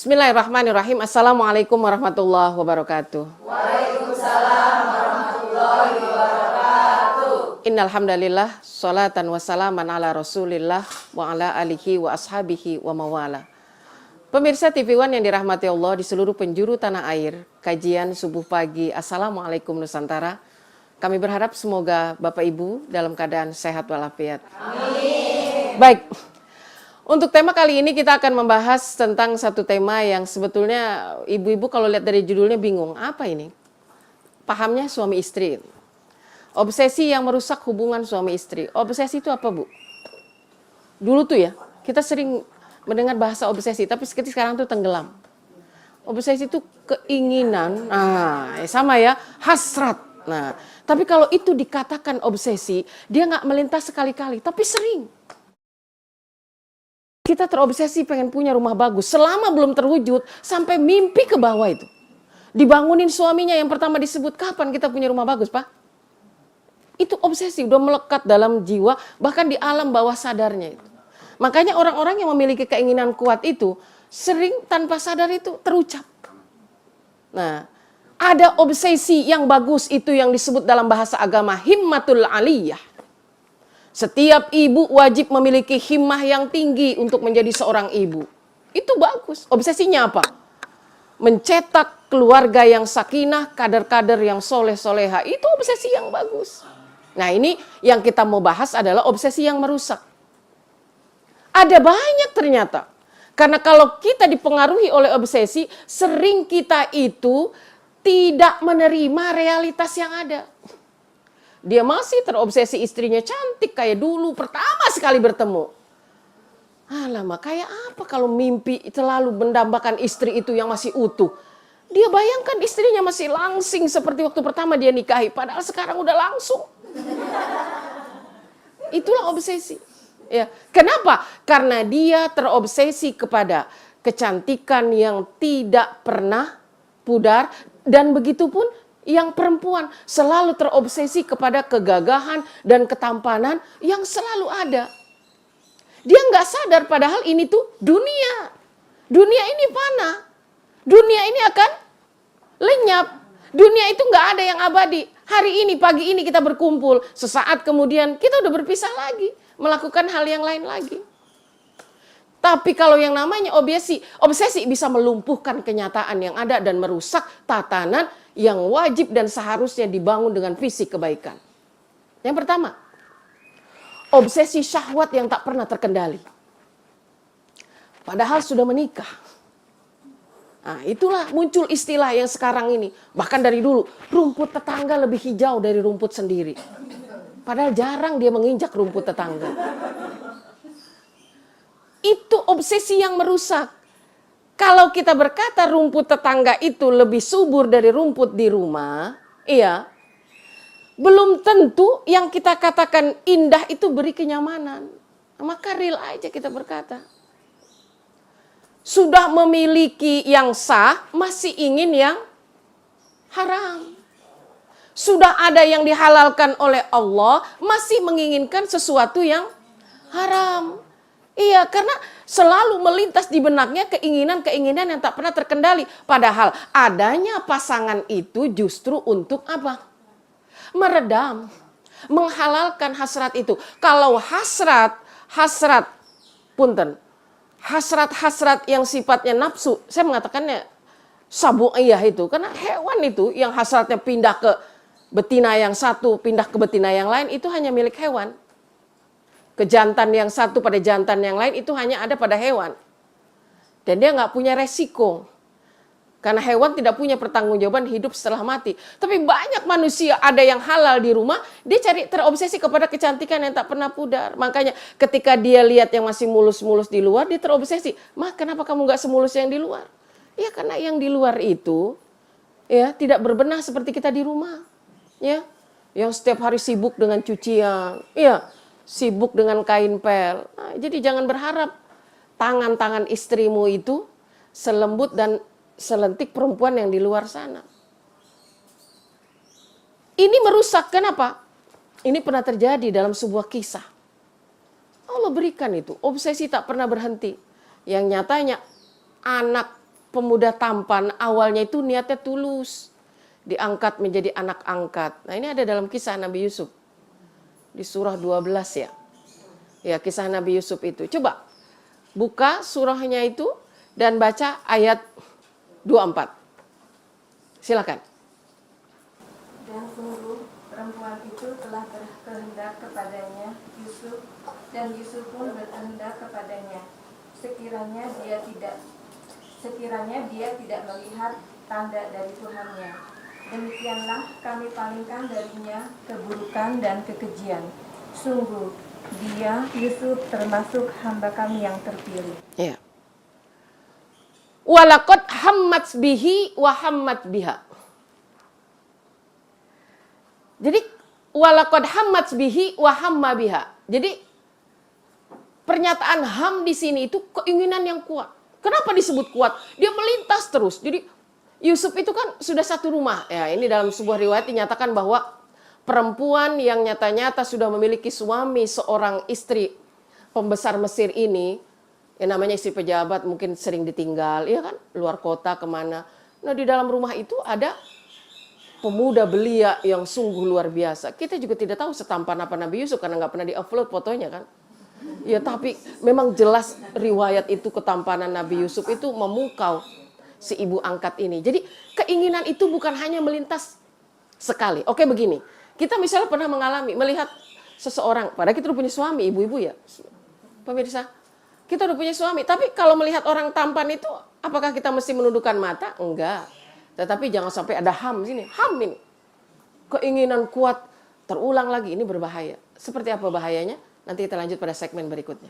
Bismillahirrahmanirrahim. Assalamualaikum warahmatullahi wabarakatuh. Waalaikumsalam warahmatullahi wabarakatuh. Innal hamdalillah, sholatan wassalaman ala Rasulillah wa ala alihi wa ashabihi wa mawala. Pemirsa TV One yang dirahmati Allah di seluruh penjuru tanah air, kajian subuh pagi Assalamualaikum Nusantara. Kami berharap semoga Bapak Ibu dalam keadaan sehat walafiat. Amin. Baik. Untuk tema kali ini kita akan membahas tentang satu tema yang sebetulnya ibu-ibu kalau lihat dari judulnya bingung. Apa ini? Pahamnya suami istri. Obsesi yang merusak hubungan suami istri. Obsesi itu apa, Bu? Dulu tuh ya, kita sering mendengar bahasa obsesi, tapi sekarang tuh tenggelam. Obsesi itu keinginan, sama ya, hasrat. Nah, tapi kalau itu dikatakan obsesi, dia nggak melintas sekali-kali, tapi sering. Kita terobsesi pengen punya rumah bagus. Selama belum terwujud, sampai mimpi ke bawah itu. Dibangunin suaminya yang pertama disebut, kapan kita punya rumah bagus, Pak? Itu obsesi, udah melekat dalam jiwa, bahkan di alam bawah sadarnya itu. Makanya orang-orang yang memiliki keinginan kuat itu, sering tanpa sadar itu terucap. Nah, ada obsesi yang bagus itu yang disebut dalam bahasa agama, himmatul aliyah. Setiap ibu wajib memiliki himmah yang tinggi untuk menjadi seorang ibu. Itu bagus. Obsesinya apa? Mencetak keluarga yang sakinah, kader-kader yang soleh-soleha. Itu obsesi yang bagus. Nah, ini yang kita mau bahas adalah obsesi yang merusak. Ada banyak ternyata. Karena kalau kita dipengaruhi oleh obsesi, sering kita itu tidak menerima realitas yang ada. Dia masih terobsesi istrinya cantik kayak dulu pertama sekali bertemu. Alamak, kayak apa kalau mimpi selalu mendambakan istri itu yang masih utuh. Dia bayangkan istrinya masih langsing seperti waktu pertama dia nikahi. Padahal sekarang udah langsung. Itulah obsesi. Ya, kenapa? Karena dia terobsesi kepada kecantikan yang tidak pernah pudar. Dan begitu pun yang perempuan selalu terobsesi kepada kegagahan dan ketampanan yang selalu ada. Dia nggak sadar padahal ini tuh dunia. Dunia ini panah. Dunia ini akan lenyap. Dunia itu nggak ada yang abadi. Hari ini, pagi ini kita berkumpul. Sesaat kemudian kita udah berpisah lagi. Melakukan hal yang lain lagi. Tapi kalau yang namanya obsesi bisa melumpuhkan kenyataan yang ada dan merusak tatanan yang wajib dan seharusnya dibangun dengan visi kebaikan. Yang pertama, obsesi syahwat yang tak pernah terkendali. Padahal sudah menikah. Nah, itulah muncul istilah yang sekarang ini. Bahkan dari dulu, rumput tetangga lebih hijau dari rumput sendiri. Padahal jarang dia menginjak rumput tetangga. Itu obsesi yang merusak. Kalau kita berkata rumput tetangga itu lebih subur dari rumput di rumah, iya, belum tentu yang kita katakan indah itu beri kenyamanan. Maka real aja kita berkata. Sudah memiliki yang sah, masih ingin yang haram. Sudah ada yang dihalalkan oleh Allah, masih menginginkan sesuatu yang haram. Iya, karena selalu melintas di benaknya keinginan-keinginan yang tak pernah terkendali. Padahal adanya pasangan itu justru untuk apa? Meredam, menghalalkan hasrat itu. Kalau hasrat yang sifatnya nafsu, saya mengatakannya sabu'iyah itu. Karena hewan itu yang hasratnya pindah ke betina yang satu, pindah ke betina yang lain, itu hanya milik hewan. Ke jantan yang satu pada jantan yang lain itu hanya ada pada hewan. Dan dia nggak punya resiko. Karena hewan tidak punya pertanggungjawaban hidup setelah mati. Tapi banyak manusia ada yang halal di rumah, dia terobsesi kepada kecantikan yang tak pernah pudar. Makanya ketika dia lihat yang masih mulus-mulus di luar, dia terobsesi. "Ma, kenapa kamu nggak semulus yang di luar?" Ya karena yang di luar itu ya tidak berbenah seperti kita di rumah. Ya, yang setiap hari sibuk dengan cucian. Ya, sibuk dengan kain pel. Nah, jadi jangan berharap tangan-tangan istrimu itu selembut dan selentik perempuan yang di luar sana. Ini merusak, kenapa? Ini pernah terjadi dalam sebuah kisah. Allah berikan itu, obsesi tak pernah berhenti. Yang nyatanya anak pemuda tampan awalnya itu niatnya tulus. Diangkat menjadi anak angkat. Nah ini ada dalam kisah Nabi Yusuf. Di surah 12 ya. Ya kisah Nabi Yusuf itu. Coba buka surahnya itu dan baca ayat 24. Silakan. Dan sungguh perempuan itu telah berkehendak kepadanya Yusuf, dan Yusuf pun berkehendak kepadanya. Sekiranya dia tidak melihat tanda dari Tuhannya. Demikianlah kami palingkan darinya keburukan dan kekejian. Sungguh dia Yusuf termasuk hamba kami yang terpilih. Ya. Walaqad hammat bihi wa hammat biha. Jadi walaqad hammat bihi wa hamma biha. Jadi pernyataan ham di sini itu keinginan yang kuat. Kenapa disebut kuat? Dia melintas terus. Jadi Yusuf itu kan sudah satu rumah. Ya, ini dalam sebuah riwayat dinyatakan bahwa perempuan yang nyata-nyata sudah memiliki suami, seorang istri pembesar Mesir ini, yang namanya istri pejabat, mungkin sering ditinggal, ya kan, luar kota kemana. Nah di dalam rumah itu ada pemuda belia yang sungguh luar biasa. Kita juga tidak tahu setampan apa Nabi Yusuf karena nggak pernah di-upload fotonya kan. Ya tapi memang jelas riwayat itu ketampanan Nabi Yusuf itu memukau si ibu angkat ini. Jadi keinginan itu bukan hanya melintas sekali. Oke begini, kita misalnya pernah melihat seseorang, padahal kita udah punya suami, ibu-ibu ya. Pemirsa, kita udah punya suami. Tapi kalau melihat orang tampan itu, apakah kita mesti menundukkan mata? Enggak. Tetapi jangan sampai ada ham sini. Ham ini. Keinginan kuat terulang lagi. Ini berbahaya. Seperti apa bahayanya? Nanti kita lanjut pada segmen berikutnya.